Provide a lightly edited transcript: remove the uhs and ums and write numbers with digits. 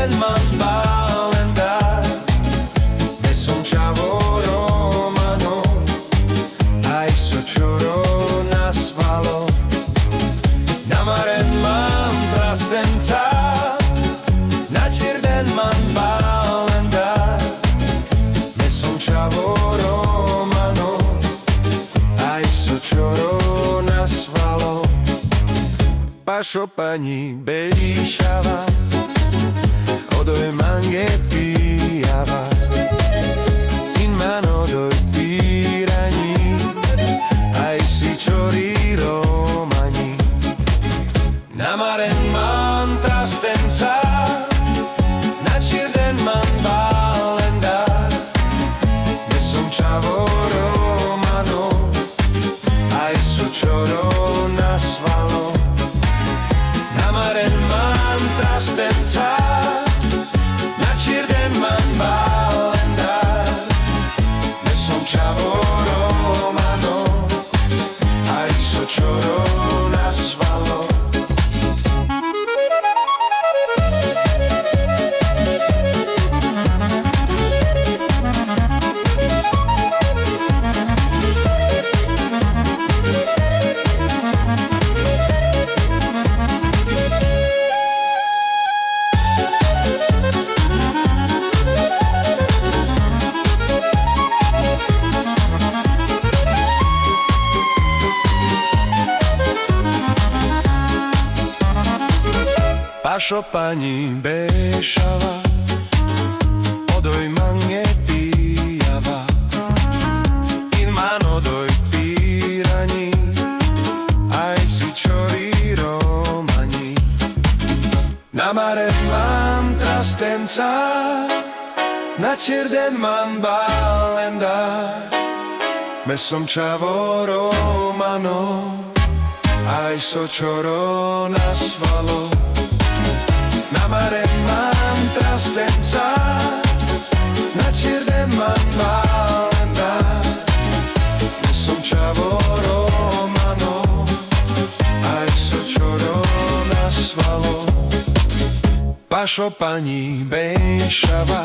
den man balendar. Me som čavo Romano, aj so čoro nasvalo. Na maren man trastenca, na čirden man balendar. Me som čavo Romano, aj so čoro nasvalo. Pašo pani bejšava, odoj mange pijava. In mano doj pirani, aj si čori romani. Na maren man trastenca, na čirden man balendar. Me som čavo Romano, aj so čoro nasvalo. Na maren man trastenca, na čirden man balendar. Me som čavo Romano, aj so čoro nasvalo. Pašo pani bešava, odoj mange pijava. In mano doj pirani, aj si čori romani. Na maren man trastenca, na čirden man balendar. Me som čavo Romano, aj so čoro nasvalo. Na maren man trastenca, na čirden man balendar. Me som čavo Romano, aj so čoro nasvalo. Pašo pani bejšava,